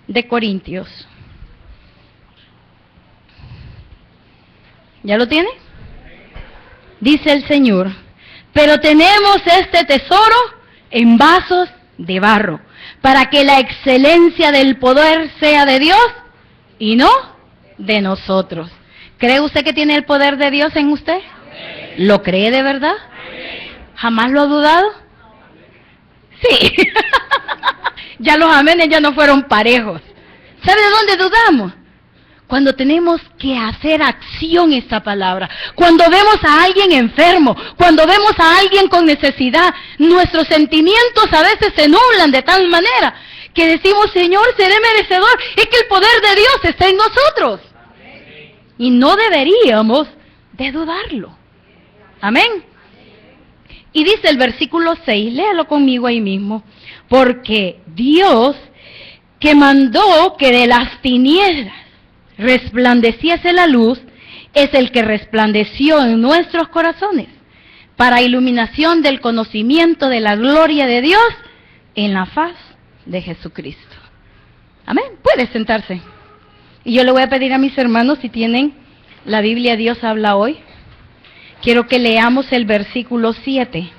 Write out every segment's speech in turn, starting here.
de Corintios. ¿Ya lo tiene? Dice el Señor, pero tenemos este tesoro en vasos de barro, para que la excelencia del poder sea de Dios y no de nosotros. ¿Cree usted que tiene el poder de Dios en usted? ¿Lo cree de verdad? ¿Jamás lo ha dudado? Sí. Ya los amenes ya no fueron parejos. ¿Sabe de dónde dudamos? Cuando tenemos que hacer acción esta palabra, cuando vemos a alguien enfermo, cuando vemos a alguien con necesidad, nuestros sentimientos a veces se nublan de tal manera que decimos, Señor, seré merecedor. Es que el poder de Dios está en nosotros. Y no deberíamos de dudarlo. Amén. Y dice el versículo 6, léalo conmigo ahí mismo, porque Dios que mandó que de las tinieblas resplandeciese la luz, es el que resplandeció en nuestros corazones, para iluminación del conocimiento de la gloria de Dios en la faz de Jesucristo. Amén. Puede sentarse. Y yo le voy a pedir a mis hermanos, si tienen la Biblia Dios habla hoy, quiero que leamos el versículo 7.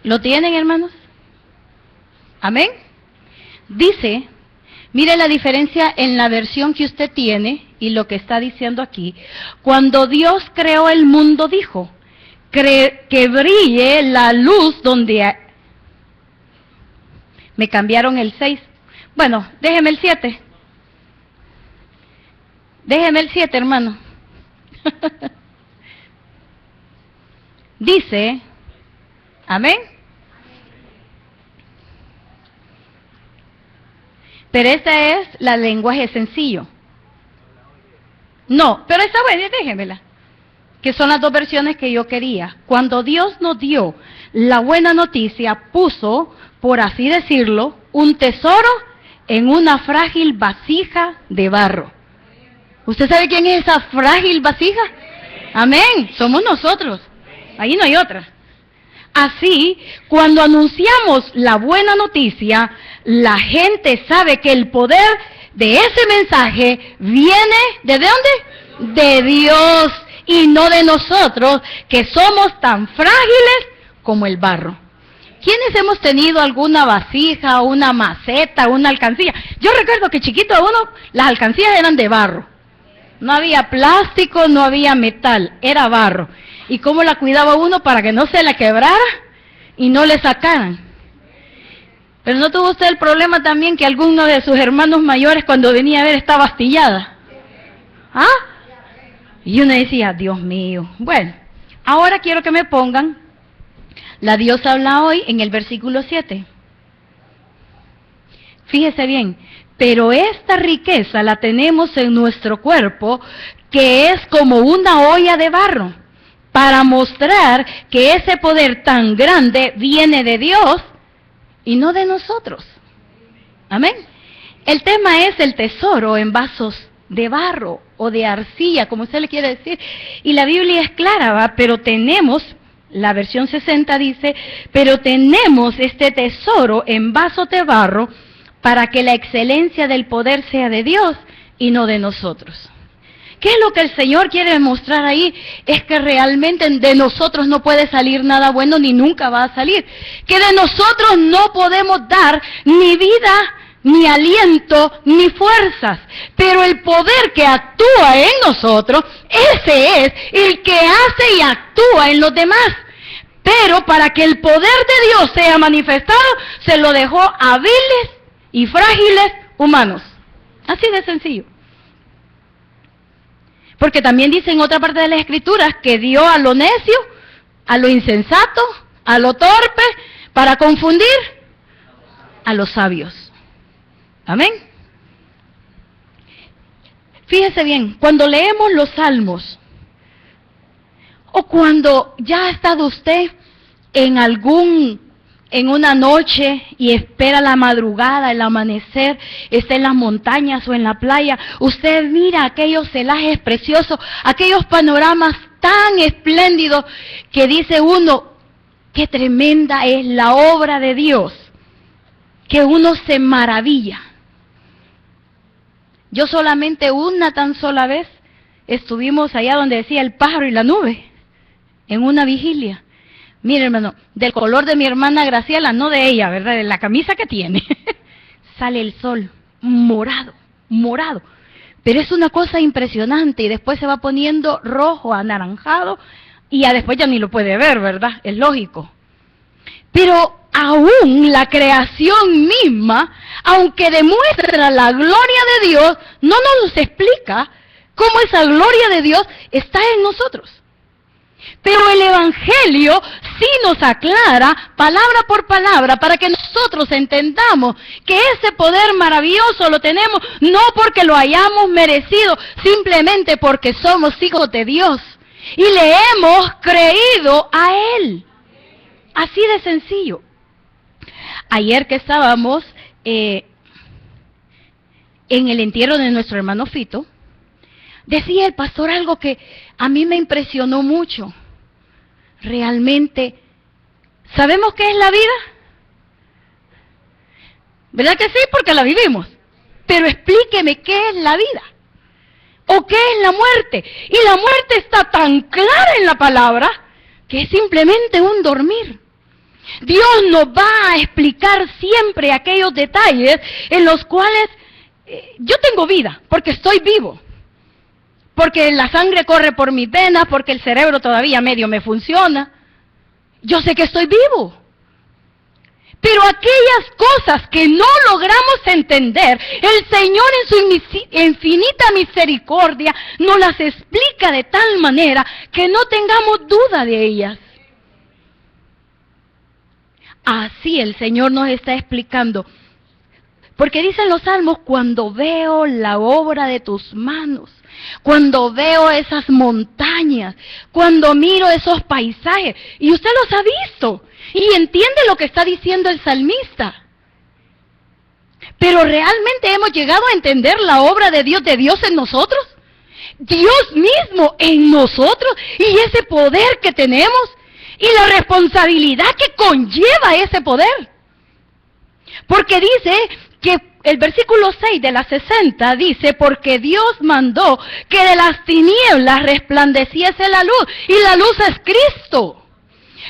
¿Lo tienen, hermanos? Amén. Dice, mire la diferencia en la versión que usted tiene y lo que está diciendo aquí. Cuando Dios creó el mundo, dijo, que brille la luz donde... Me cambiaron el 6. Bueno, déjeme el 7. Déjeme el 7, hermano. Dice, amén. Pero esta es la lenguaje sencillo. No, pero esta buena, déjemela. Que son las dos versiones que yo quería. Cuando Dios nos dio la buena noticia, puso, por así decirlo, un tesoro en una frágil vasija de barro. ¿Usted sabe quién es esa frágil vasija? Amén, somos nosotros. Ahí no hay otra. Así, cuando anunciamos la buena noticia, la gente sabe que el poder de ese mensaje viene, ¿de dónde? De Dios y no de nosotros, que somos tan frágiles como el barro. ¿Quiénes hemos tenido alguna vasija, una maceta, una alcancía? Yo recuerdo que chiquito uno, las alcancías eran de barro. No había plástico, no había metal, era barro. ¿Y cómo la cuidaba uno para que no se la quebrara y no le sacaran? Pero ¿no tuvo usted el problema también que alguno de sus hermanos mayores cuando venía a ver estaba astillada? ¿Ah? Y uno decía, Dios mío. Bueno, ahora quiero que me pongan, la Dios habla hoy en el versículo 7. Fíjese bien, pero esta riqueza la tenemos en nuestro cuerpo, que es como una olla de barro, para mostrar que ese poder tan grande viene de Dios y no de nosotros. Amén. El tema es el tesoro en vasos de barro o de arcilla, como usted le quiere decir. Y la Biblia es clara, ¿va? Pero tenemos, la versión 60 dice, pero tenemos este tesoro en vasos de barro para que la excelencia del poder sea de Dios y no de nosotros. ¿Qué es lo que el Señor quiere demostrar ahí? Es que realmente de nosotros no puede salir nada bueno ni nunca va a salir. Que de nosotros no podemos dar ni vida, ni aliento, ni fuerzas. Pero el poder que actúa en nosotros, ese es el que hace y actúa en los demás. Pero para que el poder de Dios sea manifestado, se lo dejó a hábiles y frágiles humanos. Así de sencillo. Porque también dice en otra parte de las Escrituras que dio a lo necio, a lo insensato, a lo torpe, para confundir a los sabios. Amén. Fíjese bien, cuando leemos los salmos, o cuando ya ha estado usted en una noche y espera la madrugada, el amanecer, está en las montañas o en la playa, usted mira aquellos celajes preciosos, aquellos panoramas tan espléndidos que dice uno, qué tremenda es la obra de Dios, que uno se maravilla. Yo solamente una tan sola vez estuvimos allá donde decía el pájaro y la nube, en una vigilia. Mire, hermano, del color de mi hermana Graciela, no de ella, ¿verdad? De la camisa que tiene, sale el sol morado, morado. Pero es una cosa impresionante y después se va poniendo rojo, anaranjado y ya después ya ni lo puede ver, ¿verdad? Es lógico. Pero aún la creación misma, aunque demuestra la gloria de Dios, no nos explica cómo esa gloria de Dios está en nosotros. Pero el Evangelio sí nos aclara, palabra por palabra, para que nosotros entendamos que ese poder maravilloso lo tenemos no porque lo hayamos merecido, simplemente porque somos hijos de Dios y le hemos creído a Él. Así de sencillo. Ayer que estábamos en el entierro de nuestro hermano Fito, decía el pastor algo que a mí me impresionó mucho. Realmente, ¿sabemos qué es la vida? ¿Verdad que sí? Porque la vivimos. Pero explíqueme qué es la vida. ¿O qué es la muerte? Y la muerte está tan clara en la palabra que es simplemente un dormir. Dios nos va a explicar siempre aquellos detalles en los cuales yo tengo vida, porque estoy vivo. Porque la sangre corre por mis venas, porque el cerebro todavía medio me funciona. Yo sé que estoy vivo. Pero aquellas cosas que no logramos entender, el Señor en su infinita misericordia nos las explica de tal manera que no tengamos duda de ellas. Así el Señor nos está explicando. Porque dicen los salmos, cuando veo la obra de tus manos, cuando veo esas montañas, cuando miro esos paisajes, y usted los ha visto, y entiende lo que está diciendo el salmista. Pero realmente hemos llegado a entender la obra de Dios en nosotros, Dios mismo en nosotros, y ese poder que tenemos, y la responsabilidad que conlleva ese poder. Porque dice que el versículo 6 de la 60 dice, porque Dios mandó que de las tinieblas resplandeciese la luz, y la luz es Cristo.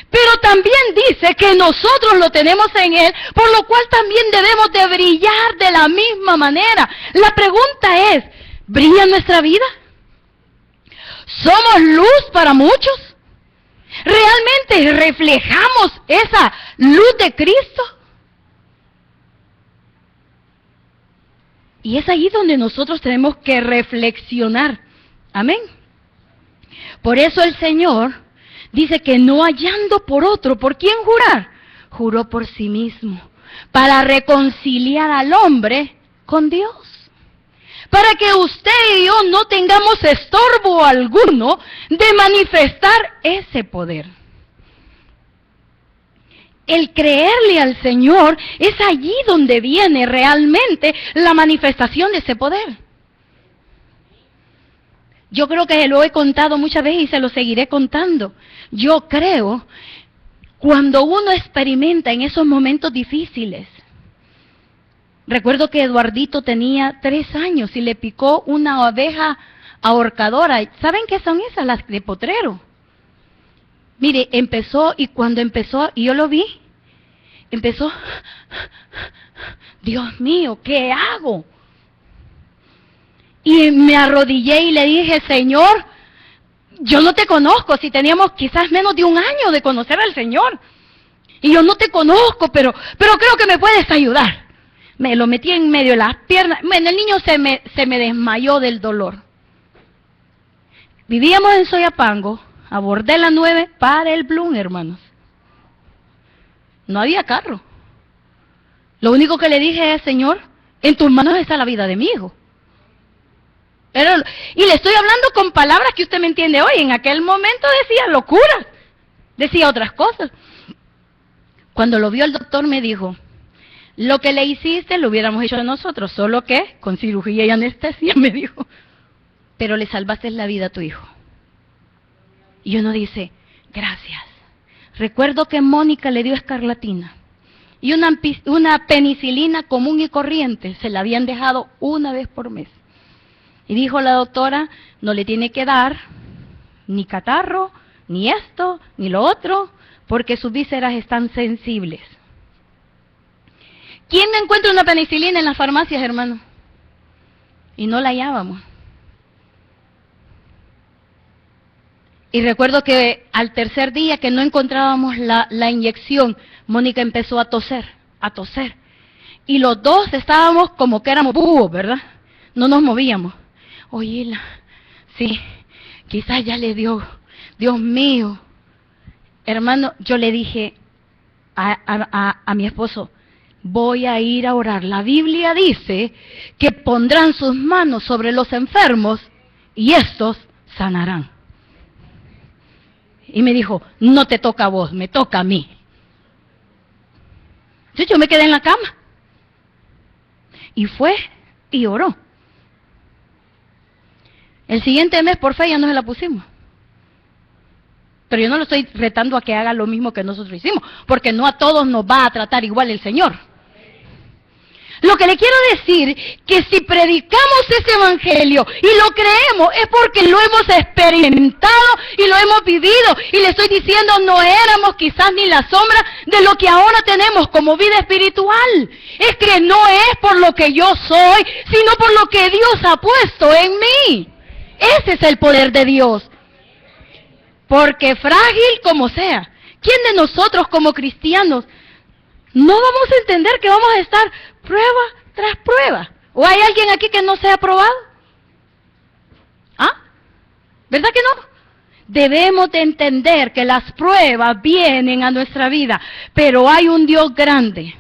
Pero también dice que nosotros lo tenemos en Él, por lo cual también debemos de brillar de la misma manera. La pregunta es, ¿brilla nuestra vida? ¿Somos luz para muchos? ¿Realmente reflejamos esa luz de Cristo? Y es ahí donde nosotros tenemos que reflexionar. Amén. Por eso el Señor dice que no hallando por otro, ¿por quién jurar? Juró por sí mismo, para reconciliar al hombre con Dios. Para que usted y yo no tengamos estorbo alguno de manifestar ese poder. El creerle al Señor es allí donde viene realmente la manifestación de ese poder. Yo creo que lo he contado muchas veces y se lo seguiré contando. Yo creo, cuando uno experimenta en esos momentos difíciles, recuerdo que Eduardito tenía 3 años y le picó una abeja ahorcadora. ¿Saben qué son esas? Las de potrero. Mire, empezó y cuando empezó, y yo lo vi, empezó, Dios mío, ¿qué hago? Y me arrodillé y le dije, Señor, yo no te conozco, si teníamos quizás menos de 1 año de conocer al Señor. Y yo no te conozco, pero creo que me puedes ayudar. Me lo metí en medio de las piernas. Bueno, el niño se me desmayó del dolor. Vivíamos en Soyapango. Abordé la 9 para el Bloom, hermanos. No había carro. Lo único que le dije es, Señor, en tus manos está la vida de mi hijo. Y le estoy hablando con palabras que usted me entiende hoy. En aquel momento decía locuras, decía otras cosas. Cuando lo vio el doctor me dijo, lo que le hiciste lo hubiéramos hecho nosotros, solo que con cirugía y anestesia, me dijo. Pero le salvaste la vida a tu hijo. Y uno dice, gracias, Recuerdo que Mónica le dio escarlatina y una penicilina común y corriente se la habían dejado una vez por mes. Y dijo la doctora, no le tiene que dar ni catarro, ni esto, ni lo otro, porque sus vísceras están sensibles. ¿Quién no encuentra una penicilina en las farmacias, hermano? Y no la hallábamos. Y recuerdo que al tercer día que no encontrábamos la inyección, Mónica empezó a toser. Y los dos estábamos como que éramos búhos, ¿verdad? No nos movíamos. Oye, sí, quizás ya le dio, Dios mío. Hermano, yo le dije a mi esposo, voy a ir a orar. La Biblia dice que pondrán sus manos sobre los enfermos y estos sanarán. Y me dijo, no te toca a vos, me toca a mí. Entonces yo me quedé en la cama. Y fue y oró. El siguiente mes, por fe, ya no se la pusimos. Pero yo no lo estoy retando a que haga lo mismo que nosotros hicimos, porque no a todos nos va a tratar igual el Señor. Lo que le quiero decir, que si predicamos ese evangelio y lo creemos, es porque lo hemos experimentado y lo hemos vivido. Y le estoy diciendo, no éramos quizás ni la sombra de lo que ahora tenemos como vida espiritual. Es que no es por lo que yo soy, sino por lo que Dios ha puesto en mí. Ese es el poder de Dios. Porque frágil como sea, ¿quién de nosotros como cristianos no vamos a entender que vamos a estar prueba tras prueba? ¿O hay alguien aquí que no sea aprobado? ¿Ah? ¿Verdad que no? Debemos de entender que las pruebas vienen a nuestra vida, pero hay un Dios grande,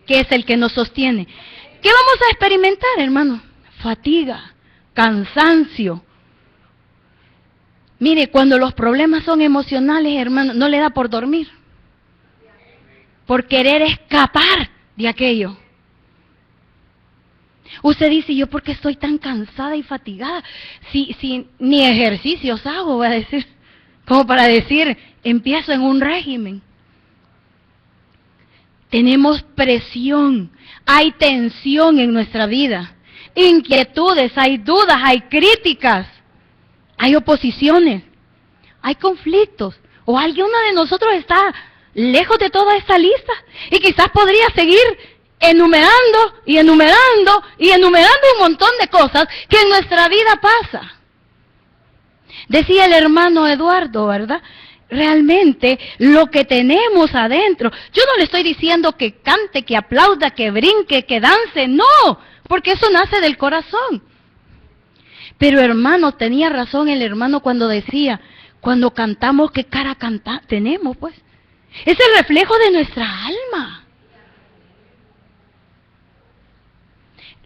que es el que nos sostiene. ¿Qué vamos a experimentar, hermano? Fatiga, cansancio. Mire, cuando los problemas son emocionales, hermano, no le da por dormir, por querer escapar de aquello. Usted dice, ¿yo por qué estoy tan cansada y fatigada? Si ni ejercicios hago, voy a decir, como para decir, empiezo en un régimen. Tenemos presión, hay tensión en nuestra vida, inquietudes, hay dudas, hay críticas, hay oposiciones, hay conflictos, o alguno de nosotros está lejos de toda esta lista y quizás podría seguir enumerando y enumerando y enumerando un montón de cosas que en nuestra vida pasa. Decía el hermano Eduardo, ¿verdad? Realmente lo que tenemos adentro, yo no le estoy diciendo que cante, que aplauda, que brinque, que dance, no, porque eso nace del corazón. Pero hermano, tenía razón el hermano cuando decía, cuando cantamos, ¿qué cara tenemos pues? Es el reflejo de nuestra alma.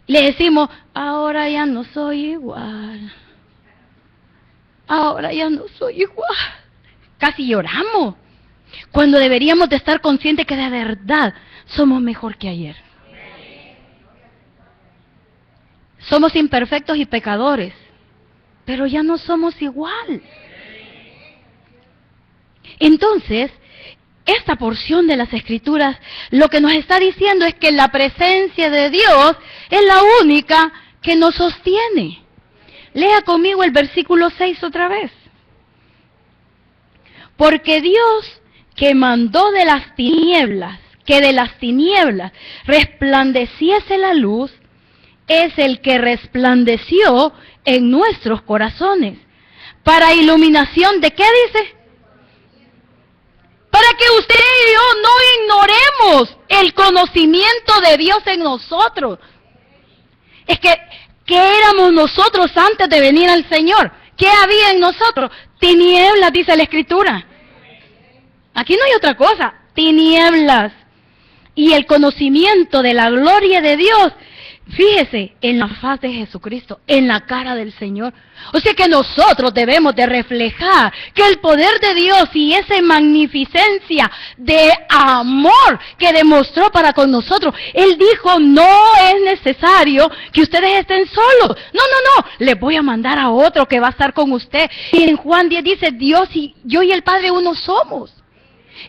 Le decimos, ahora ya no soy igual. Ahora ya no soy igual. Casi lloramos. Cuando deberíamos de estar conscientes que de verdad somos mejor que ayer. Somos imperfectos y pecadores, pero ya no somos igual. Entonces, esta porción de las Escrituras lo que nos está diciendo es que la presencia de Dios es la única que nos sostiene. Lea conmigo el versículo 6 otra vez. Porque Dios que mandó de las tinieblas, que de las tinieblas resplandeciese la luz, es el que resplandeció en nuestros corazones. ¿Para iluminación de qué dice? Para que usted y yo no ignoremos el conocimiento de Dios en nosotros. Es que, ¿qué éramos nosotros antes de venir al Señor? ¿Qué había en nosotros? Tinieblas, dice la Escritura. Aquí no hay otra cosa, tinieblas. Y el conocimiento de la gloria de Dios, fíjese, en la faz de Jesucristo, en la cara del Señor. O sea que nosotros debemos de reflejar que el poder de Dios y esa magnificencia de amor que demostró para con nosotros. Él dijo, no es necesario que ustedes estén solos. No, les voy a mandar a otro que va a estar con usted. Y en Juan 10 dice, Dios y yo y el Padre uno somos.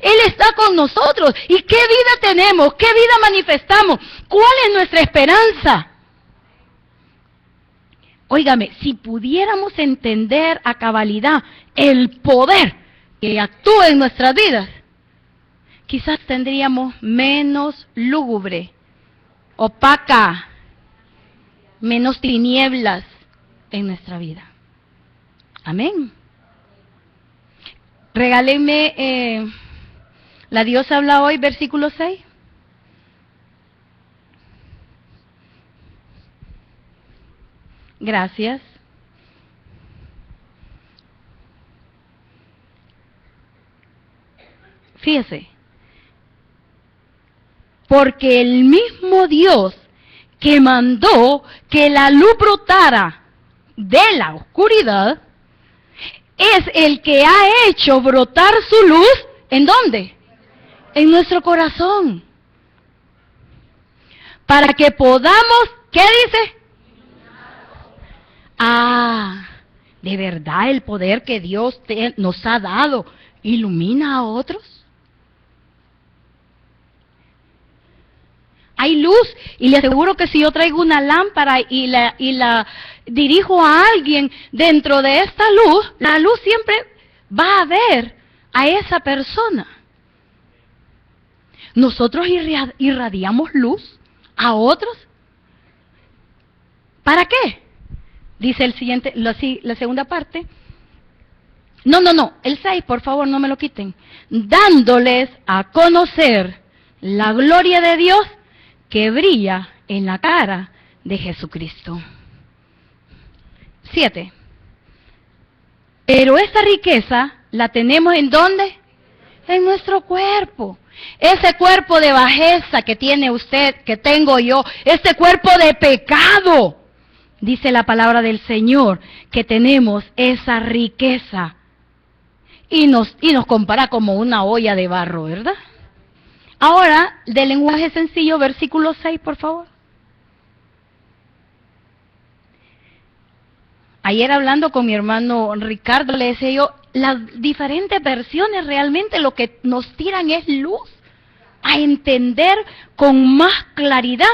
Él está con nosotros. ¿Y qué vida tenemos? ¿Qué vida manifestamos? ¿Cuál es nuestra esperanza? Óigame, si pudiéramos entender a cabalidad el poder que actúa en nuestras vidas, quizás tendríamos menos lúgubre, opaca, menos tinieblas en nuestra vida. Amén. Regálenme, la diosa habla hoy, versículo 6. Gracias. Fíjese, porque el mismo Dios que mandó que la luz brotara de la oscuridad, es el que ha hecho brotar su luz, ¿en dónde? En nuestro corazón. Para que podamos, ¿qué dice? ¿De verdad el poder que Dios nos ha dado ilumina a otros? Hay luz, y le aseguro que si yo traigo una lámpara y la dirijo a alguien dentro de esta luz, la luz siempre va a ver a esa persona. Nosotros irradiamos luz a otros. ¿Para qué? Dice el siguiente, la segunda parte. No, el 6, por favor, no me lo quiten. Dándoles a conocer la gloria de Dios que brilla en la cara de Jesucristo. 7. Pero esta riqueza la tenemos ¿en dónde? En nuestro cuerpo. Ese cuerpo de bajeza que tiene usted, que tengo yo, este cuerpo de pecado. Dice la palabra del Señor que tenemos esa riqueza. Y nos compara como una olla de barro, ¿verdad? Ahora, del lenguaje sencillo, versículo 6, por favor. Ayer hablando con mi hermano Ricardo, le decía yo, las diferentes versiones realmente lo que nos tiran es luz, a entender con más claridad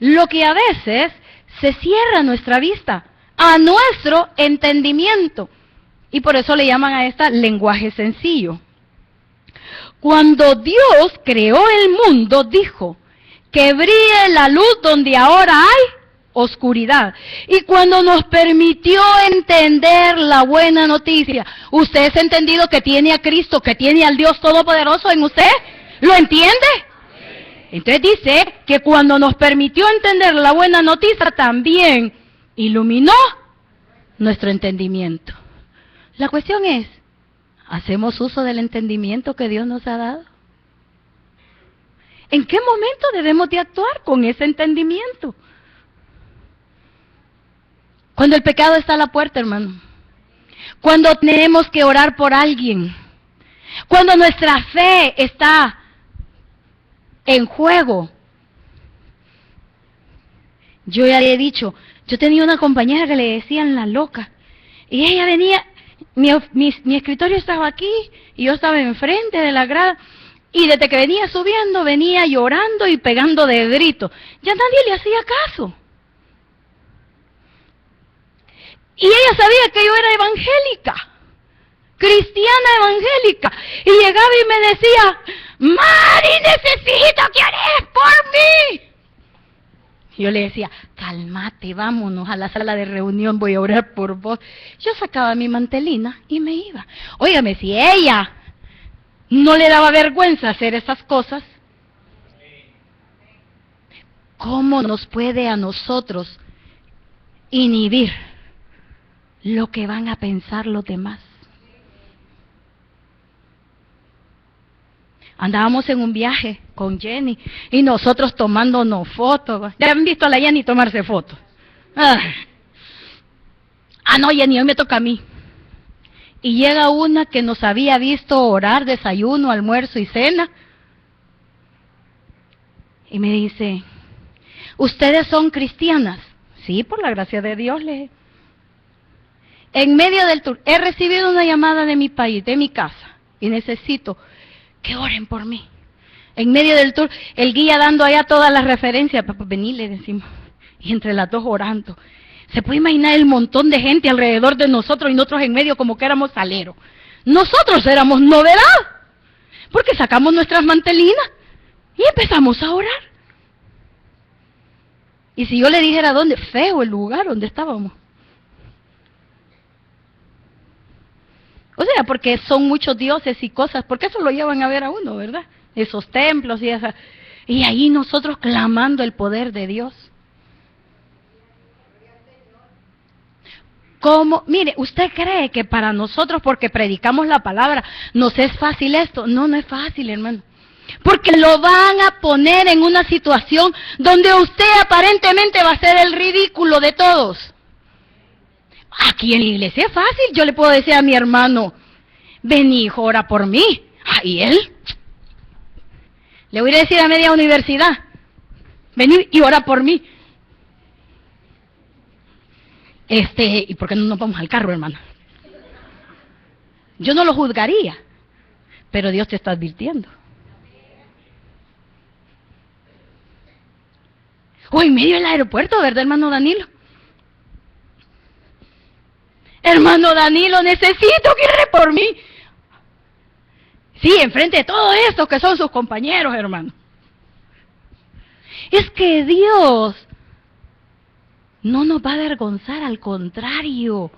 lo que a veces se cierra nuestra vista, a nuestro entendimiento. Y por eso le llaman a esta lenguaje sencillo. Cuando Dios creó el mundo, dijo que brille la luz donde ahora hay oscuridad. Y cuando nos permitió entender la buena noticia, ¿usted ha entendido que tiene a Cristo, que tiene al Dios Todopoderoso en usted? ¿Lo entiende? Entonces dice que cuando nos permitió entender la buena noticia, también iluminó nuestro entendimiento. La cuestión es, ¿hacemos uso del entendimiento que Dios nos ha dado? ¿En qué momento debemos de actuar con ese entendimiento? Cuando el pecado está a la puerta, hermano. Cuando tenemos que orar por alguien. Cuando nuestra fe está en juego. Yo ya le he dicho, yo tenía una compañera que le decían la loca. Y ella venía, mi escritorio estaba aquí y yo estaba enfrente de la grada. Y desde que venía subiendo, venía llorando y pegando de gritos. Ya nadie le hacía caso. Y ella sabía que yo era evangélica, cristiana evangélica. Y llegaba y me decía, Mari, necesito que ores por mí. Y yo le decía, cálmate, vámonos a la sala de reunión, voy a orar por vos. Yo sacaba mi mantelina y me iba. Óigame, si ella no le daba vergüenza hacer esas cosas, ¿cómo nos puede a nosotros inhibir lo que van a pensar los demás? Andábamos en un viaje con Jenny y nosotros tomándonos fotos. ¿Ya han visto a la Jenny tomarse fotos? No, Jenny, hoy me toca a mí. Y llega una que nos había visto orar desayuno, almuerzo y cena. Y me dice, ¿ustedes son cristianas? Sí, por la gracia de Dios, le dije. En medio del tour, he recibido una llamada de mi país, de mi casa, y necesito que oren por mí. En medio del tour, el guía dando allá todas las referencias, pues vení, le decimos, y entre las dos orando. Se puede imaginar el montón de gente alrededor de nosotros y nosotros en medio como que éramos aleros. Nosotros éramos novedad, porque sacamos nuestras mantelinas y empezamos a orar. Y si yo le dijera dónde, feo el lugar donde estábamos. O sea, porque son muchos dioses y cosas, porque eso lo llevan a ver a uno, ¿verdad? Esos templos y esas. Y ahí nosotros clamando el poder de Dios. ¿Cómo? Mire, ¿usted cree que para nosotros, porque predicamos la palabra, nos es fácil esto? No, no es fácil, hermano. Porque lo van a poner en una situación donde usted aparentemente va a ser el ridículo de todos. Aquí en la iglesia es fácil, yo le puedo decir a mi hermano, ven hijo, ora por mí. ¿Y él? Le voy a decir a media universidad, ven y ora por mí. ¿Y por qué no nos vamos al carro, hermano? Yo no lo juzgaría, pero Dios te está advirtiendo. O en medio del aeropuerto, ¿verdad, hermano Danilo? Hermano Danilo, necesito que ore por mí. Sí, enfrente de todos estos que son sus compañeros, hermano. Es que Dios no nos va a avergonzar, al contrario.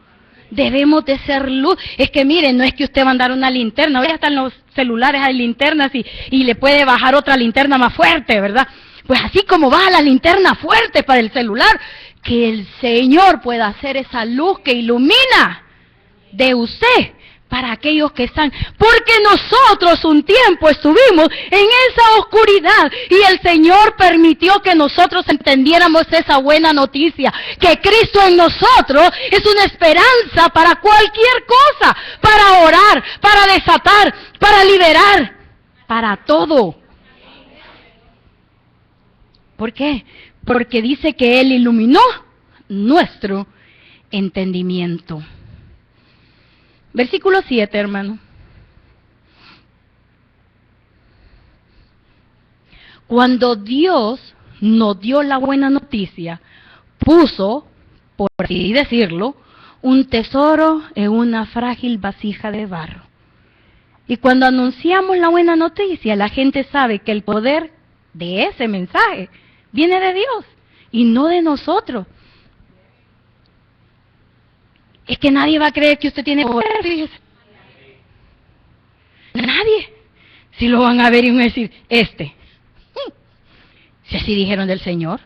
Debemos de ser luz. Es que miren, no es que usted va a andar una linterna. Hoy hasta en los celulares hay linternas y le puede bajar otra linterna más fuerte, ¿verdad? Pues así como baja la linterna fuerte para el celular, que el Señor pueda hacer esa luz que ilumina de usted para aquellos que están. Porque nosotros un tiempo estuvimos en esa oscuridad y el Señor permitió que nosotros entendiéramos esa buena noticia, que Cristo en nosotros es una esperanza para cualquier cosa, para orar, para desatar, para liberar, para todo. ¿Por qué? Porque dice que Él iluminó nuestro entendimiento. Versículo 7, hermano. Cuando Dios nos dio la buena noticia, puso, por así decirlo, un tesoro en una frágil vasija de barro. Y cuando anunciamos la buena noticia, la gente sabe que el poder de ese mensaje viene de Dios y no de nosotros. Es que nadie va a creer que usted tiene poder, fíjese. Nadie. Si lo van a ver y van a decir, si así dijeron del Señor.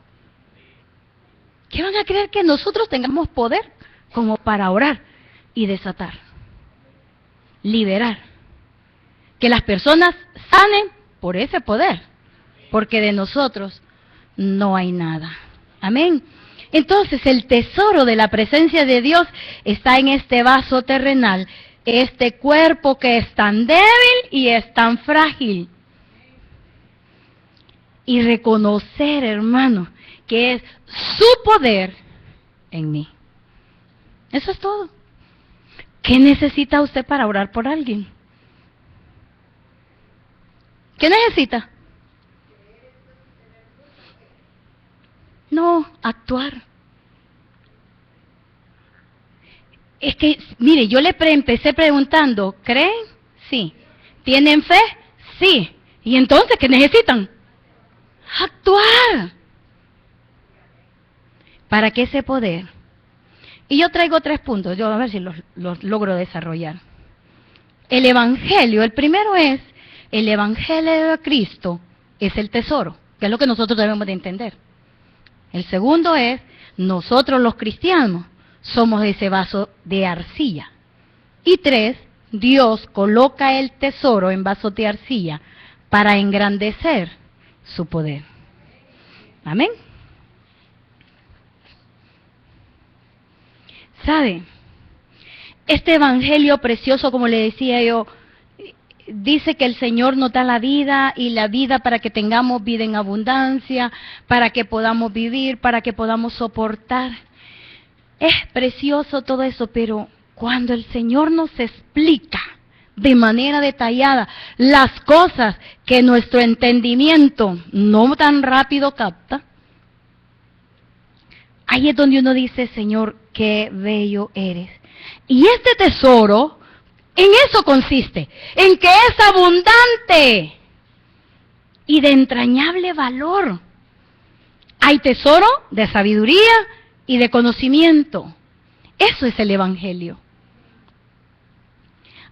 ¿Qué van a creer que nosotros tengamos poder como para orar y desatar? Liberar. Que las personas sanen por ese poder. Porque de nosotros no hay nada. Amén. Entonces el tesoro de la presencia de Dios está en este vaso terrenal, este cuerpo que es tan débil y es tan frágil. Y reconocer, hermano, que es su poder en mí. Eso es todo. ¿Qué necesita usted para orar por alguien? ¿Qué necesita? No, actuar. Es que, mire, yo le empecé preguntando, ¿creen? Sí. ¿Tienen fe? Sí. ¿Y entonces qué necesitan? Actuar. ¿Para qué ese poder? Y yo traigo 3 puntos, yo a ver si los logro desarrollar. El Evangelio, el primero es, el Evangelio de Cristo es el tesoro, que es lo que nosotros debemos de entender. El segundo es, nosotros los cristianos somos ese vaso de arcilla. Y 3, Dios coloca el tesoro en vasos de arcilla para engrandecer su poder. Amén. ¿Sabe? Este evangelio precioso, como le decía yo, dice que el Señor nos da la vida y la vida para que tengamos vida en abundancia, para que podamos vivir, para que podamos soportar. Es precioso todo eso, pero cuando el Señor nos explica de manera detallada las cosas que nuestro entendimiento no tan rápido capta, ahí es donde uno dice, Señor, qué bello eres. Y este tesoro, en eso consiste, en que es abundante y de entrañable valor. Hay tesoro de sabiduría y de conocimiento. Eso es el Evangelio.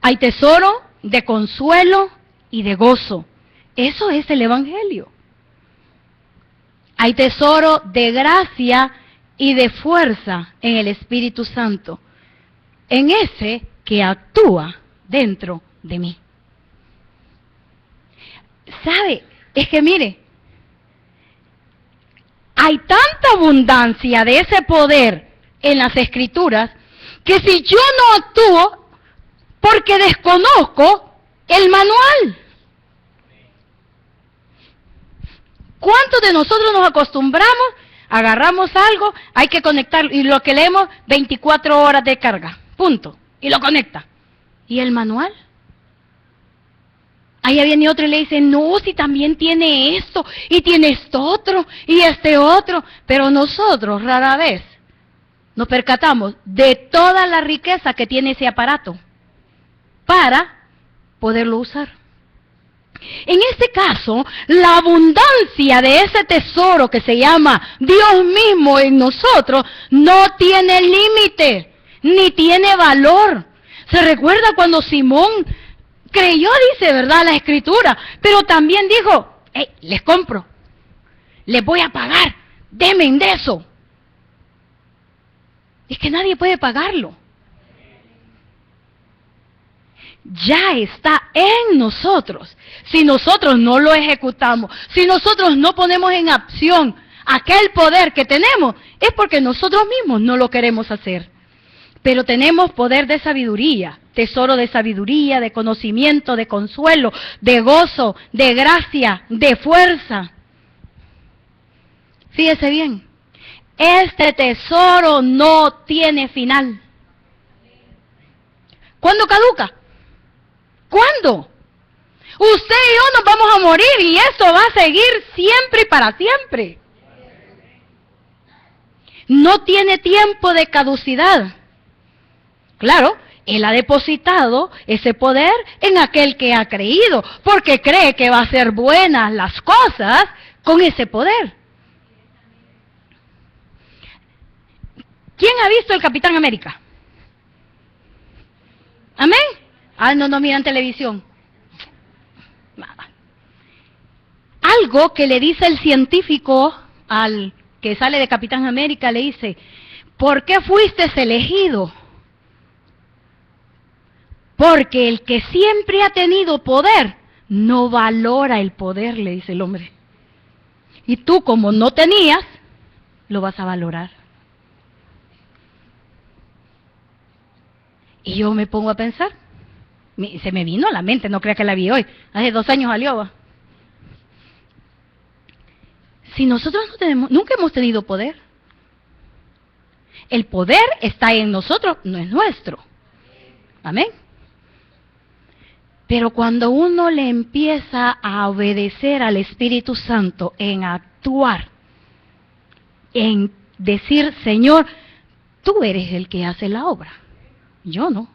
Hay tesoro de consuelo y de gozo. Eso es el Evangelio. Hay tesoro de gracia y de fuerza en el Espíritu Santo, en ese que actúa dentro de mí. ¿Sabe? Es que mire, hay tanta abundancia de ese poder en las Escrituras, que si yo no actúo, porque desconozco el manual. ¿Cuántos de nosotros nos acostumbramos? Agarramos algo, hay que conectarlo, y lo que leemos, 24 horas de carga, punto, y lo conecta. ¿Y el manual? Ahí viene otro y le dice, no, si también tiene esto, y tiene esto otro, y este otro, pero nosotros rara vez nos percatamos de toda la riqueza que tiene ese aparato para poderlo usar. En este caso, la abundancia de ese tesoro que se llama Dios mismo en nosotros no tiene límite, ni tiene valor. ¿Se recuerda cuando Simón creyó, dice, verdad, la Escritura, pero también dijo, hey, les compro, les voy a pagar, denme de eso? Es que nadie puede pagarlo. Ya está en nosotros. Si nosotros no lo ejecutamos, si nosotros no ponemos en acción aquel poder que tenemos, es porque nosotros mismos no lo queremos hacer. Pero tenemos poder de sabiduría, tesoro de sabiduría, de conocimiento, de consuelo, de gozo, de gracia, de fuerza. Fíjese bien, este tesoro no tiene final. ¿Cuándo caduca? ¿Cuándo? Usted y yo nos vamos a morir y esto va a seguir siempre y para siempre. No tiene tiempo de caducidad. Claro, Él ha depositado ese poder en aquel que ha creído, porque cree que va a hacer buenas las cosas con ese poder. ¿Quién ha visto el Capitán América? ¿Amén? Ah, no miran televisión. Nada. Algo que le dice el científico al que sale de Capitán América, le dice, ¿por qué fuiste elegido? Porque el que siempre ha tenido poder, no valora el poder, le dice el hombre. Y tú, como no tenías, lo vas a valorar. Y yo me pongo a pensar, se me vino a la mente, no crea que la vi hoy, hace 2 años salió, ¿va? Si nosotros nunca hemos tenido poder, el poder está en nosotros, no es nuestro. Amén. Pero cuando uno le empieza a obedecer al Espíritu Santo, en actuar, en decir, Señor, tú eres el que hace la obra, yo no.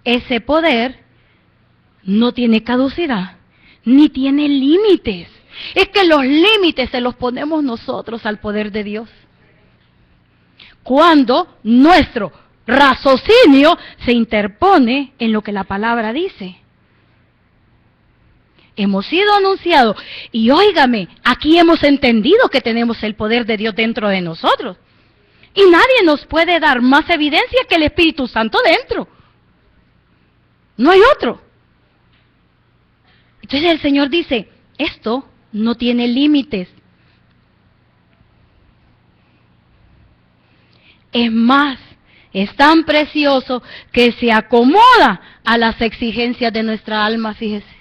Ese poder no tiene caducidad, ni tiene límites. Es que los límites se los ponemos nosotros al poder de Dios. Cuando nuestro raciocinio se interpone en lo que la palabra dice. Hemos sido anunciados y óigame, aquí hemos entendido que tenemos el poder de Dios dentro de nosotros. Y nadie nos puede dar más evidencia que el Espíritu Santo dentro. No hay otro. Entonces el Señor dice, esto no tiene límites. Es más, es tan precioso que se acomoda a las exigencias de nuestra alma, fíjese.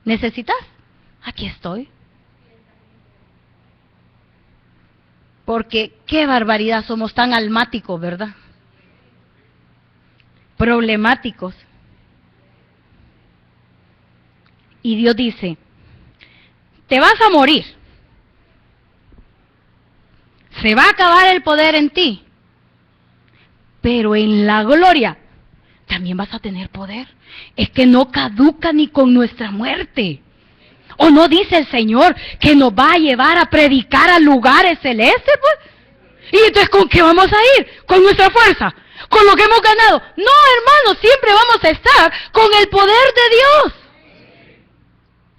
¿Necesitas? Aquí estoy. Porque qué barbaridad, somos tan almáticos, ¿verdad? problemáticos. Y Dios dice, te vas a morir. Se va a acabar el poder en ti. Pero en la gloria también vas a tener poder. Es que no caduca ni con nuestra muerte. ¿O no dice el Señor que nos va a llevar a predicar a lugares celestes, pues? ¿Y entonces con qué vamos a ir? ¿Con nuestra fuerza? ¿Con lo que hemos ganado? No, hermanos, siempre vamos a estar con el poder de Dios.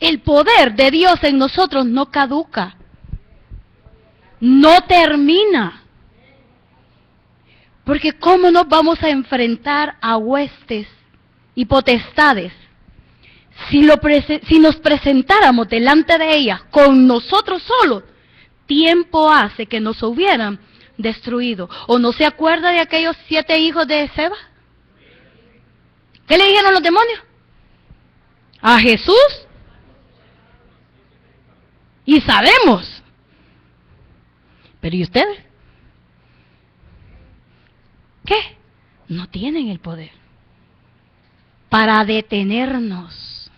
El poder de Dios en nosotros no caduca. No termina. Porque ¿cómo nos vamos a enfrentar a huestes y potestades si nos presentáramos delante de ellas con nosotros solos? Tiempo hace que nos hubieran destruido. ¿O no se acuerda de aquellos 7 hijos de Seba? ¿Qué le dijeron los demonios? A Jesús. Y sabemos. Pero ¿y ustedes? ¿Qué? No tienen el poder para detenernos.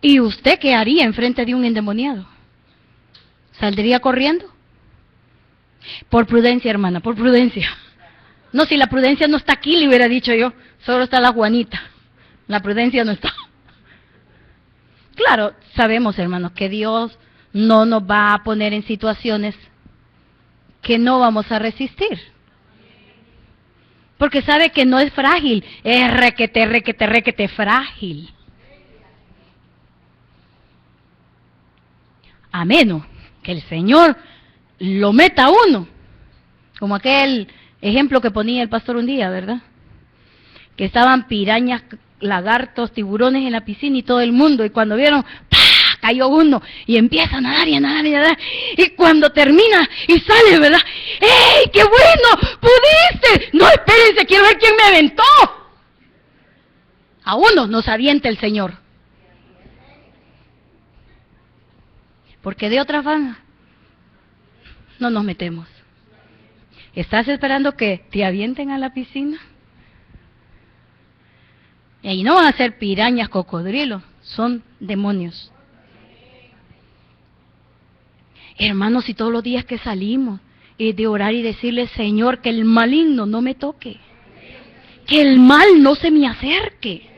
¿Y usted qué haría en frente de un endemoniado? ¿Saldría corriendo? Por prudencia, hermana, por prudencia. No, si la prudencia no está aquí, le hubiera dicho yo, solo está la Juanita. La prudencia no está. Claro, sabemos, hermanos, que Dios no nos va a poner en situaciones que no vamos a resistir. Porque sabe que no es frágil, es requete frágil. A menos que el Señor lo meta a uno. Como aquel ejemplo que ponía el pastor un día, ¿verdad? Que estaban pirañas, lagartos, tiburones en la piscina y todo el mundo. Y cuando vieron, ¡pah!, cayó uno y empieza a nadar y a nadar y a nadar. Y cuando termina y sale, ¿verdad? ¡Ey, qué bueno! ¡Pudiste! No, espérense, quiero ver quién me aventó. A uno nos avienta el Señor. Porque de otra forma no nos metemos. ¿Estás esperando que te avienten a la piscina? Y ahí no van a ser pirañas, cocodrilos, son demonios. Hermanos, y todos los días que salimos, es de orar y decirle, Señor, que el maligno no me toque. Que el mal no se me acerque.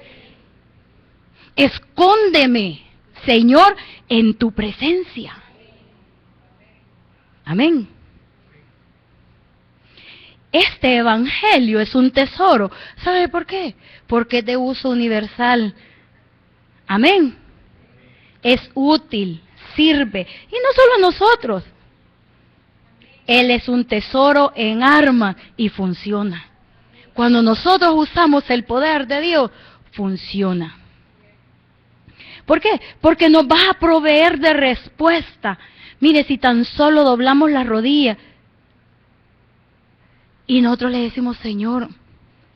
Escóndeme, Señor, en tu presencia. Amén. Este evangelio es un tesoro. ¿Sabe por qué? Porque es de uso universal. Amén. Es útil, sirve. Y no solo a nosotros. Él es un tesoro en arma y funciona. Cuando nosotros usamos el poder de Dios, funciona. ¿Por qué? Porque nos va a proveer de respuesta. Mire, si tan solo doblamos la rodilla y nosotros le decimos, Señor,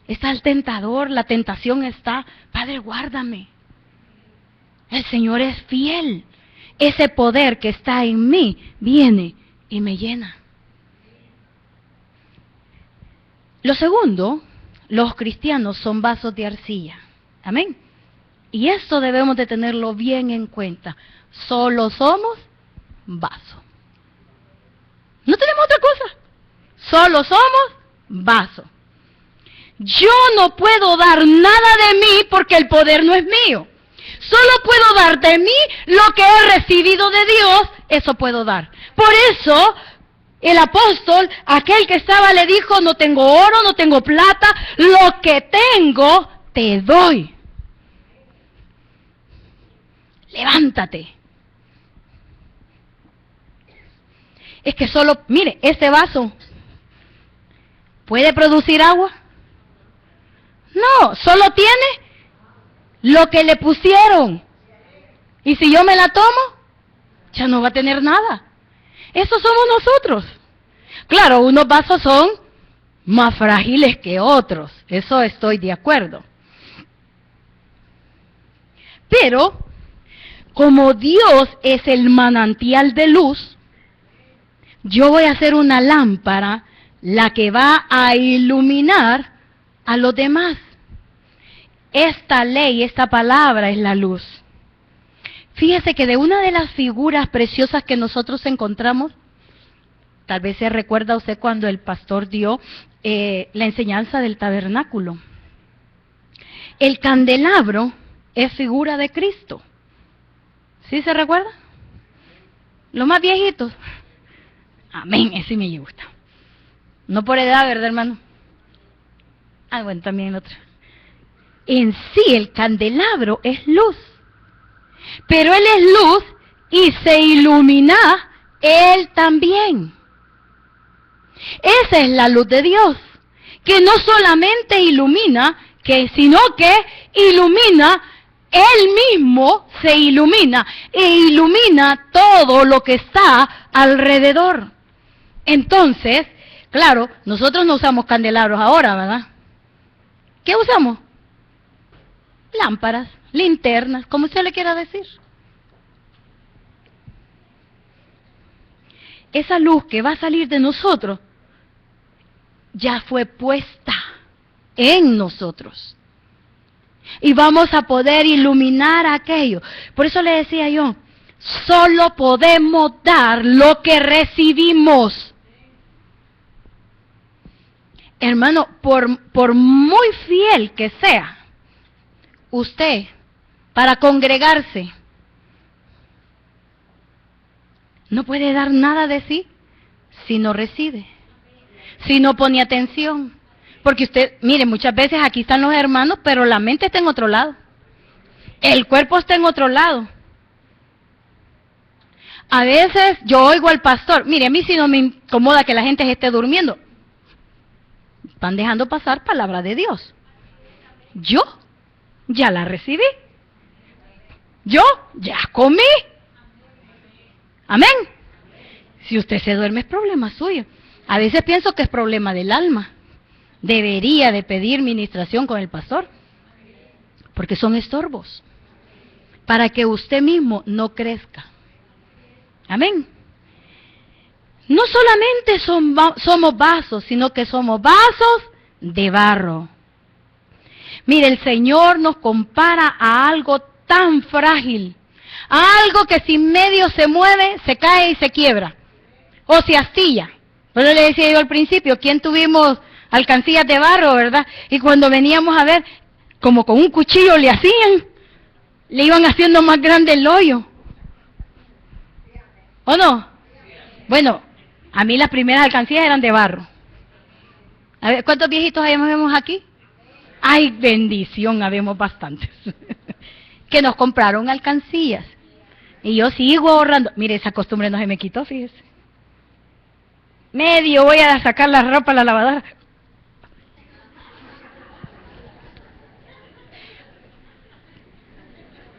está el tentador, la tentación está, Padre, guárdame. El Señor es fiel. Ese poder que está en mí viene y me llena. Lo segundo, los cristianos son vasos de arcilla. Amén. Y esto debemos de tenerlo bien en cuenta. Solo somos vaso. No tenemos otra cosa. Solo somos vaso. Yo no puedo dar nada de mí porque el poder no es mío. Solo puedo dar de mí lo que he recibido de Dios, eso puedo dar. Por eso el apóstol, aquel que estaba, le dijo, no tengo oro, no tengo plata, lo que tengo te doy. Levántate. Es que solo, mire, este vaso, ¿puede producir agua? No, solo tiene lo que le pusieron. Y si yo me la tomo, ya no va a tener nada. Eso somos nosotros. Claro, unos vasos son más frágiles que otros. Eso estoy de acuerdo. Pero, como Dios es el manantial de luz, yo voy a hacer una lámpara la que va a iluminar a los demás. Esta ley, esta palabra es la luz. Fíjese que de una de las figuras preciosas que nosotros encontramos, tal vez se recuerda usted cuando el pastor dio la enseñanza del tabernáculo. El candelabro es figura de Cristo. ¿Sí se recuerda? Los más viejitos. Amén, ese me gusta. No por edad, ¿verdad, hermano? Ah, bueno, también el otro. En sí, el candelabro es luz. Pero Él es luz y se ilumina Él también. Esa es la luz de Dios, que no solamente ilumina, sino que ilumina, Él mismo se ilumina e ilumina todo lo que está alrededor. Entonces, claro, nosotros no usamos candelabros ahora, ¿verdad? ¿Qué usamos? Lámparas, linternas, como usted le quiera decir. Esa luz que va a salir de nosotros ya fue puesta en nosotros. Y vamos a poder iluminar aquello. Por eso le decía yo, solo podemos dar lo que recibimos. Hermano, por muy fiel que sea usted para congregarse, no puede dar nada de sí si no recibe, si no pone atención. Porque usted, mire, muchas veces aquí están los hermanos, pero la mente está en otro lado. El cuerpo está en otro lado. A veces yo oigo al pastor, mire, a mí sí no me incomoda que la gente se esté durmiendo. Están dejando pasar palabra de Dios. Yo ya la recibí. Yo ya comí. Amén. Si usted se duerme es problema suyo. A veces pienso que es problema del alma. Debería de pedir ministración con el pastor. Porque son estorbos. Para que usted mismo no crezca. Amén. No solamente somos vasos, sino que somos vasos de barro. Mire, el Señor nos compara a algo tan frágil, a algo que si medio se mueve, se cae y se quiebra, o se astilla. Por eso le decía yo al principio, ¿quién tuvimos alcancías de barro, verdad? Y cuando veníamos a ver, como con un cuchillo le hacían, le iban haciendo más grande el hoyo. ¿O no? Bueno, a mí las primeras alcancías eran de barro. A ver, ¿cuántos viejitos vemos aquí? ¡Ay, bendición! Habemos bastantes. Que nos compraron alcancías. Y yo sigo ahorrando. Mire, esa costumbre no se me quitó, fíjese. Medio voy a sacar la ropa a la lavadora.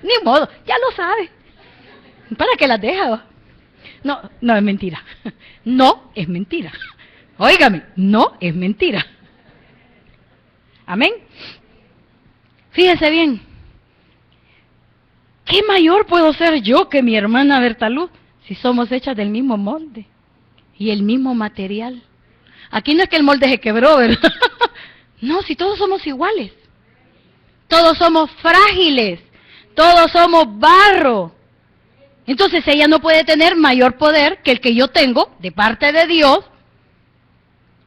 Ni modo, ya lo sabe. ¿Para qué las deja? No es mentira. No es mentira. Óigame, no es mentira. Amén. Fíjese bien. ¿Qué mayor puedo ser yo que mi hermana Bertaluz si somos hechas del mismo molde y el mismo material? Aquí no es que el molde se quebró, ¿verdad? No, si todos somos iguales. Todos somos frágiles. Todos somos barro. Entonces ella no puede tener mayor poder que el que yo tengo de parte de Dios,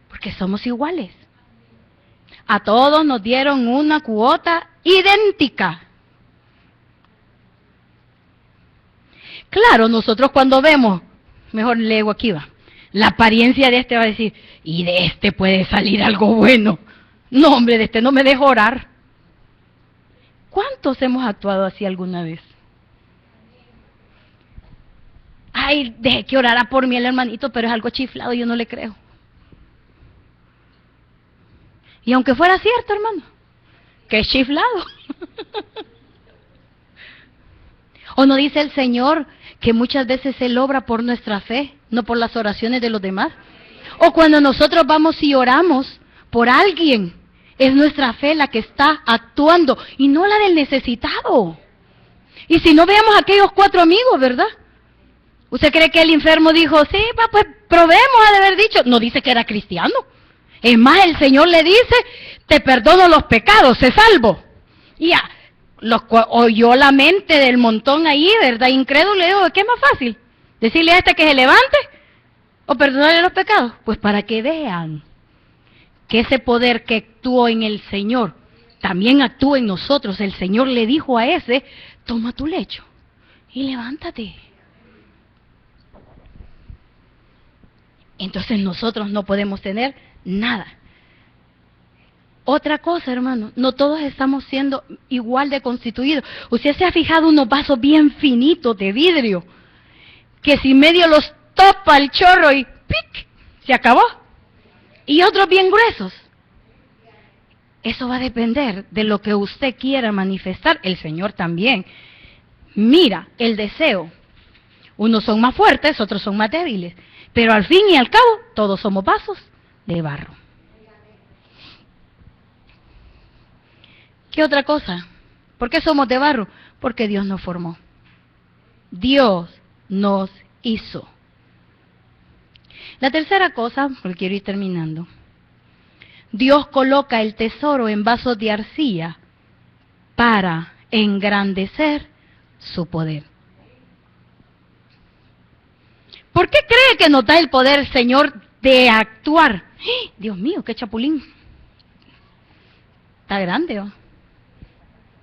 porque somos iguales. A todos nos dieron una cuota idéntica. Claro, nosotros cuando vemos, mejor leo aquí va, la apariencia de este va a decir, y de este puede salir algo bueno. No, hombre, de este no me dejo orar. ¿Cuántos hemos actuado así alguna vez? Ay, deje que orara por mí el hermanito, pero es algo chiflado, yo no le creo. Y aunque fuera cierto, hermano, que es chiflado. ¿O no dice el Señor que muchas veces Él obra por nuestra fe, no por las oraciones de los demás? O cuando nosotros vamos y oramos por alguien, es nuestra fe la que está actuando y no la del necesitado. Y si no, veamos a aquellos 4 amigos, ¿verdad? ¿Usted cree que el enfermo dijo, sí, pues probemos, ha de haber dicho? No dice que era cristiano. Es más, el Señor le dice, te perdono los pecados, se salvo. Y ya, oyó la mente del montón ahí, ¿verdad? Incrédulo, le dijo, ¿qué es más fácil? ¿Decirle a este que se levante o perdonarle los pecados? Pues para que vean que ese poder que actuó en el Señor también actúa en nosotros. El Señor le dijo a ese, toma tu lecho y levántate. Entonces nosotros no podemos tener nada. Otra cosa, hermano, no todos estamos siendo igual de constituidos. Usted se ha fijado unos vasos bien finitos de vidrio, que si medio los topa el chorro y ¡pic! Se acabó. Y otros bien gruesos. Eso va a depender de lo que usted quiera manifestar. El Señor también. Mira el deseo. Unos son más fuertes, otros son más débiles. Pero al fin y al cabo, todos somos vasos de barro. ¿Qué otra cosa? ¿Por qué somos de barro? Porque Dios nos formó. Dios nos hizo. La tercera cosa, porque quiero ir terminando. Dios coloca el tesoro en vasos de arcilla para engrandecer su poder. ¿Por qué cree que nos da el poder, Señor, de actuar? ¡Oh! Dios mío, qué chapulín. Está grande, ¿o?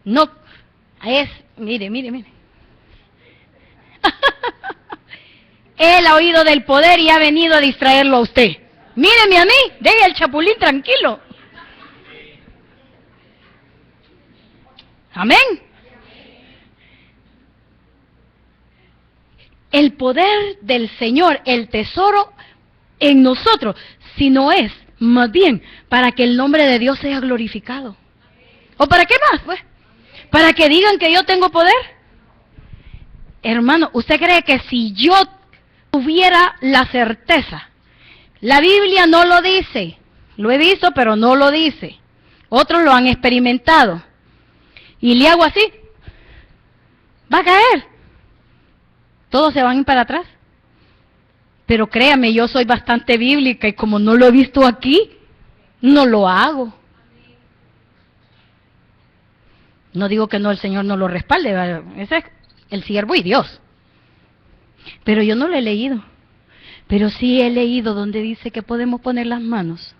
No, mire. Él ha oído del poder y ha venido a distraerlo a usted. Míreme a mí, deje el chapulín tranquilo. Amén. El poder del Señor, el tesoro en nosotros, si no es, más bien, para que el nombre de Dios sea glorificado. ¿O para qué más, pues? ¿Para que digan que yo tengo poder? Hermano, ¿usted cree que si yo tuviera la certeza? La Biblia no lo dice. Lo he visto, pero no lo dice. Otros lo han experimentado. Y le hago así. Va a caer. Todos se van a ir para atrás. Pero créame, yo soy bastante bíblica y como no lo he visto aquí, no lo hago. No digo que no, el Señor no lo respalde, ¿verdad? Ese es el siervo y Dios. Pero yo no lo he leído. Pero sí he leído donde dice que podemos poner las manos.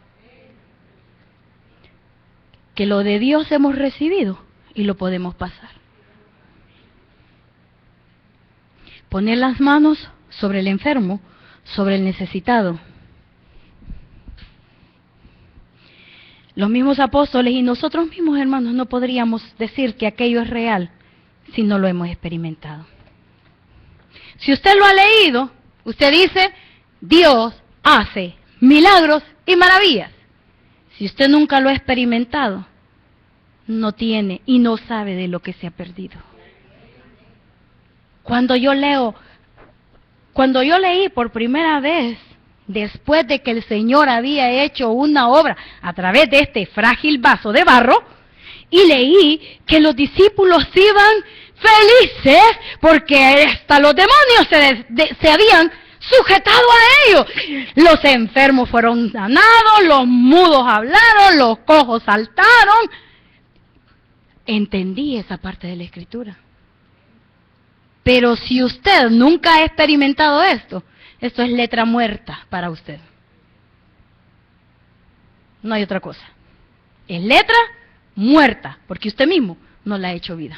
Que lo de Dios hemos recibido y lo podemos pasar. Poner las manos sobre el enfermo, sobre el necesitado. Los mismos apóstoles y nosotros mismos, hermanos, no podríamos decir que aquello es real si no lo hemos experimentado. Si usted lo ha leído, usted dice, Dios hace milagros y maravillas. Si usted nunca lo ha experimentado, no tiene y no sabe de lo que se ha perdido. Cuando yo leí por primera vez, después de que el Señor había hecho una obra a través de este frágil vaso de barro, y leí que los discípulos iban felices porque hasta los demonios se habían sujetado a ellos. Los enfermos fueron sanados, los mudos hablaron, los cojos saltaron. Entendí esa parte de la Escritura. Pero si usted nunca ha experimentado esto es letra muerta para usted. No hay otra cosa. Es letra muerta, porque usted mismo no la ha hecho vida.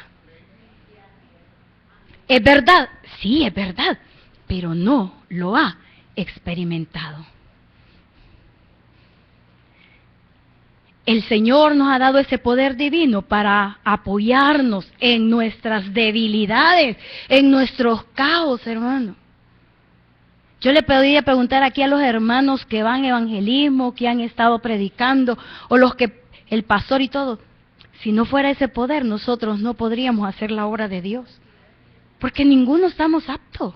¿Es verdad? Sí, es verdad, pero no lo ha experimentado. El Señor nos ha dado ese poder divino para apoyarnos en nuestras debilidades, en nuestros caos, hermano. Yo le podría preguntar aquí a los hermanos que van a evangelismo, que han estado predicando, o los que, el pastor y todo, si no fuera ese poder, nosotros no podríamos hacer la obra de Dios, porque ninguno estamos aptos.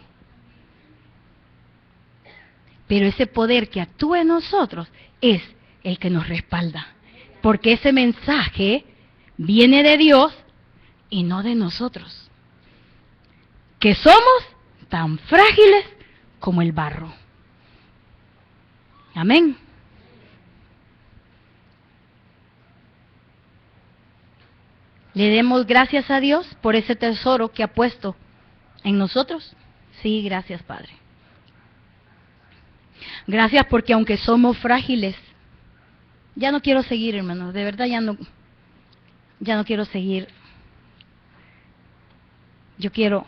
Pero ese poder que actúa en nosotros es el que nos respalda, porque ese mensaje viene de Dios y no de nosotros. Que somos tan frágiles como el barro. Amén. ¿Le demos gracias a Dios por ese tesoro que ha puesto en nosotros? Sí, gracias, Padre. Gracias porque aunque somos frágiles, ya no quiero seguir, hermanos, de verdad ya no quiero seguir. Yo quiero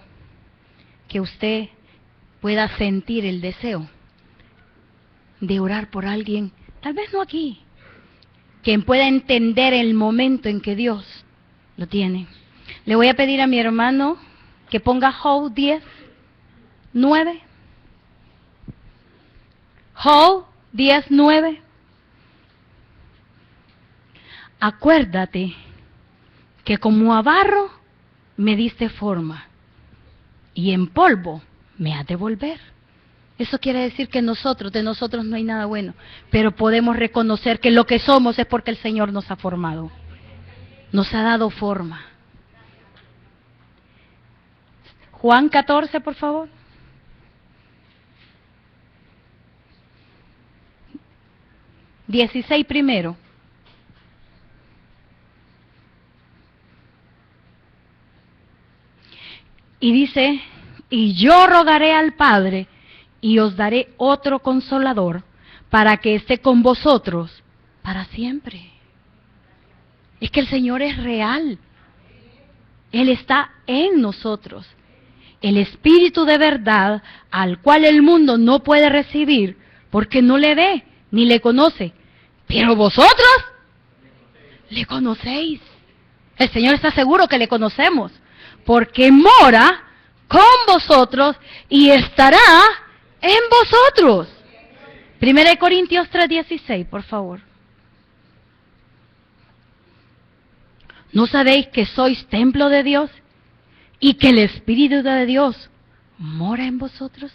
que usted pueda sentir el deseo de orar por alguien, tal vez no aquí, quien pueda entender el momento en que Dios lo tiene. Le voy a pedir a mi hermano que ponga Job 10, 9. Job 10, 9. Acuérdate que como a barro me diste forma y en polvo me has de volver. Eso quiere decir que de nosotros no hay nada bueno, pero podemos reconocer que lo que somos es porque el Señor nos ha formado, nos ha dado forma. Juan 14, por favor. (16) primero. Y dice, y yo rogaré al Padre y os daré otro consolador para que esté con vosotros para siempre. Es que el Señor es real. Él está en nosotros. El Espíritu de verdad al cual el mundo no puede recibir porque no le ve ni le conoce. Pero vosotros le conocéis. El Señor está seguro que le conocemos porque mora con vosotros y estará en vosotros. 1 Corintios 3:16, por favor. ¿No sabéis que sois templo de Dios y que el Espíritu de Dios mora en vosotros?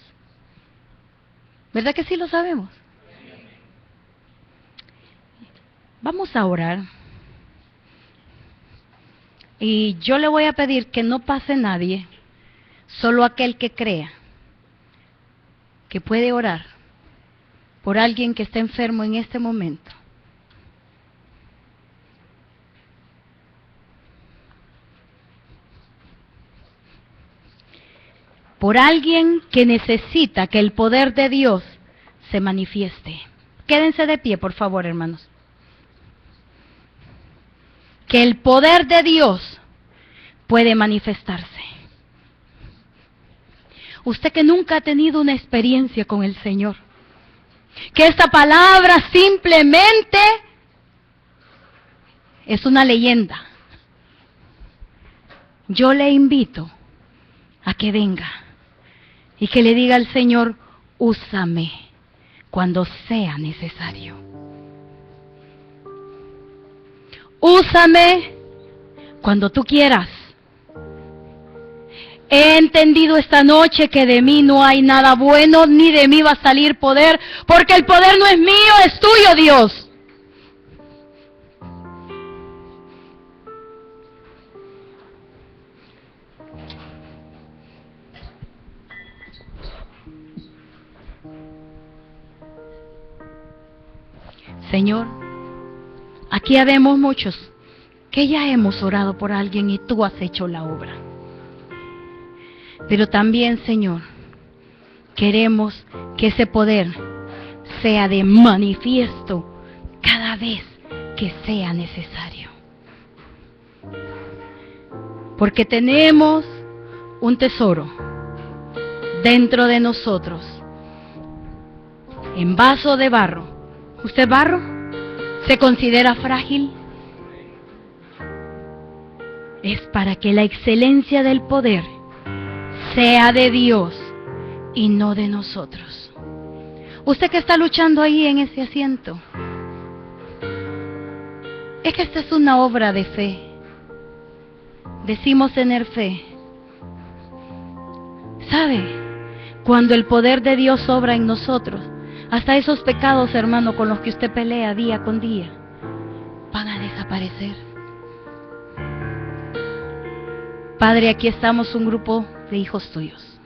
¿Verdad que sí lo sabemos? Vamos a orar. Y yo le voy a pedir que no pase nadie, solo aquel que crea que puede orar por alguien que está enfermo en este momento. Por alguien que necesita que el poder de Dios se manifieste. Quédense de pie, por favor, hermanos. Que el poder de Dios puede manifestarse. Usted que nunca ha tenido una experiencia con el Señor, que esta palabra simplemente es una leyenda. Yo le invito a que venga y que le diga al Señor, úsame cuando sea necesario. Úsame cuando tú quieras. He entendido esta noche que de mí no hay nada bueno, ni de mí va a salir poder, porque el poder no es mío, es tuyo, Dios. Señor, aquí habemos muchos que ya hemos orado por alguien y tú has hecho la obra. Pero también, Señor, queremos que ese poder sea de manifiesto cada vez que sea necesario. Porque tenemos un tesoro dentro de nosotros, en vaso de barro. ¿Usted barro? ¿Se considera frágil? Es para que la excelencia del poder sea de Dios y no de nosotros. Usted que está luchando ahí en ese asiento, es que esta es una obra de fe. Decimos tener fe. ¿Sabe? Cuando el poder de Dios obra en nosotros, hasta esos pecados, hermano, con los que usted pelea día con día, van a desaparecer. Padre, aquí estamos un grupo de hijos tuyos.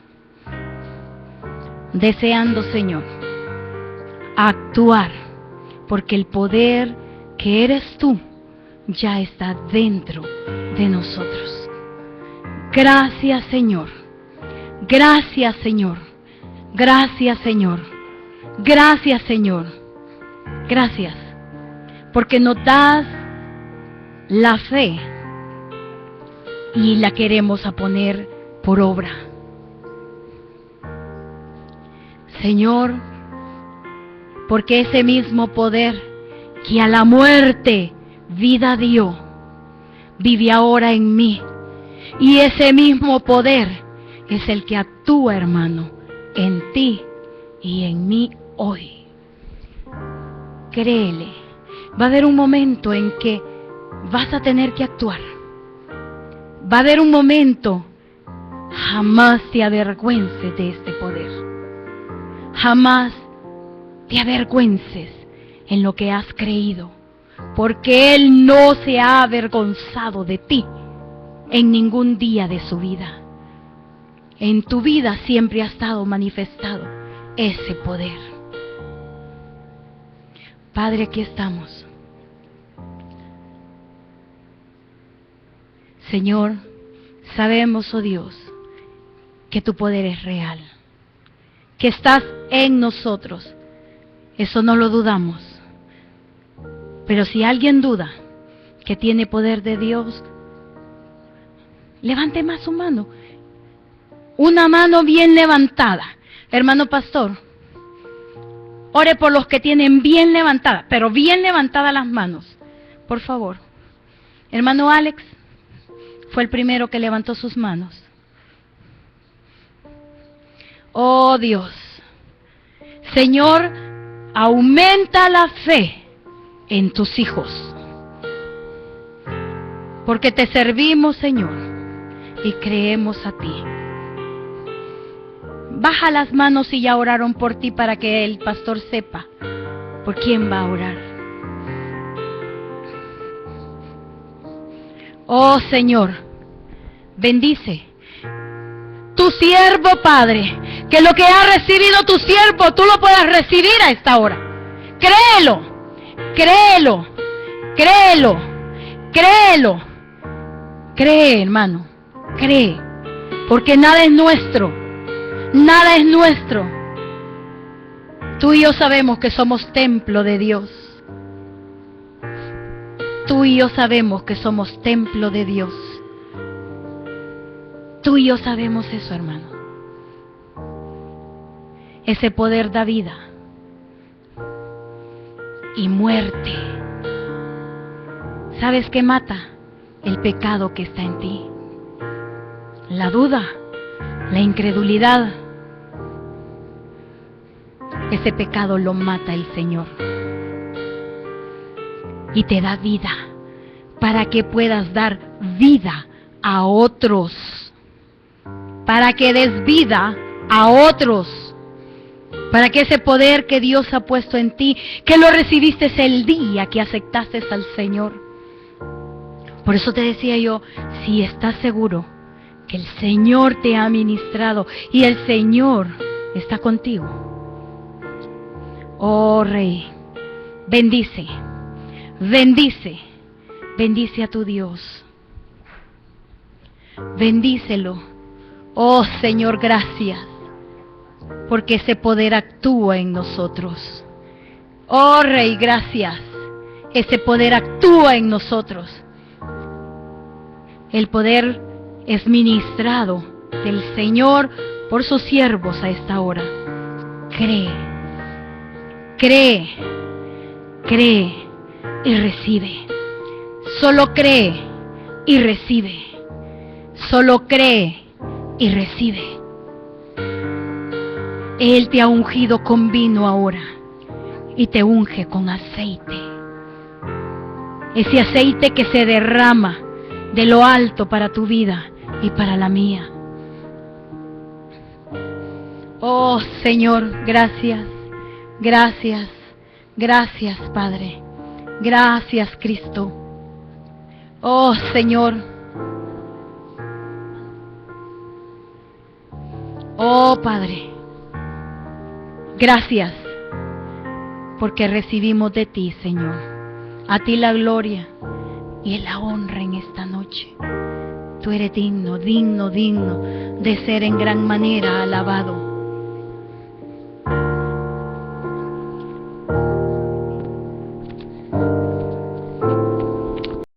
deseando, Señor, actuar, porque el poder que eres tú ya está dentro de nosotros. Gracias, Señor. Gracias, Señor. Gracias, Señor. Gracias, Señor. Gracias, porque nos das la fe y la queremos a poner por obra. Señor, porque ese mismo poder que a la muerte vida dio, vive ahora en mí. Y ese mismo poder es el que actúa, hermano, en ti y en mí hoy. Créele, va a haber un momento en que vas a tener que actuar. Va a haber un momento, jamás te avergüences de este poder. Jamás te avergüences en lo que has creído, porque Él no se ha avergonzado de ti en ningún día de su vida. En tu vida siempre ha estado manifestado ese poder. Padre, aquí estamos. Señor, sabemos, oh Dios, que tu poder es real, que estás en nosotros. Eso no lo dudamos. Pero si alguien duda que tiene poder de Dios, levante más su mano. Una mano bien levantada. Hermano pastor, ore por los que tienen bien levantadas, pero bien levantadas las manos, por favor. Hermano Alex fue el primero que levantó sus manos. Oh Dios, Señor, aumenta la fe en tus hijos, porque te servimos, Señor, y creemos a ti. Baja las manos si ya oraron por ti, para que el pastor sepa por quién va a orar. Oh Señor, bendice tu siervo, Padre, que lo que ha recibido tu siervo, tú lo puedas recibir a esta hora. Créelo, créelo, créelo, créelo. Cree, hermano, cree, porque nada es nuestro, nada es nuestro. Tú y yo sabemos que somos templo de Dios. Tú y yo sabemos que somos templo de Dios. Tú y yo sabemos eso, hermano. Ese poder da vida y muerte. ¿Sabes qué mata? El pecado que está en ti. La duda, la incredulidad. Ese pecado lo mata el Señor. Y te da vida para que puedas dar vida a otros. Para que des vida a otros. Para que ese poder que Dios ha puesto en ti, que lo recibiste el día que aceptaste al Señor. Por eso te decía yo, si estás seguro que el Señor te ha ministrado y el Señor está contigo. Oh Rey, bendice, bendice, bendice a tu Dios. Bendícelo. Oh Señor, gracias, porque ese poder actúa en nosotros. Oh Rey, gracias, ese poder actúa en nosotros. El poder es ministrado del Señor por sus siervos a esta hora. Cree, cree, cree y recibe. Solo cree y recibe. Solo cree y recibe. Él te ha ungido con vino ahora y te unge con aceite. Ese aceite que se derrama de lo alto para tu vida y para la mía. Oh Señor, gracias, gracias, gracias Padre, gracias Cristo. Oh Señor, oh Padre, Gracias, porque recibimos de ti, Señor. A ti la gloria y la honra en esta noche. Tú eres digno, digno, digno de ser en gran manera alabado.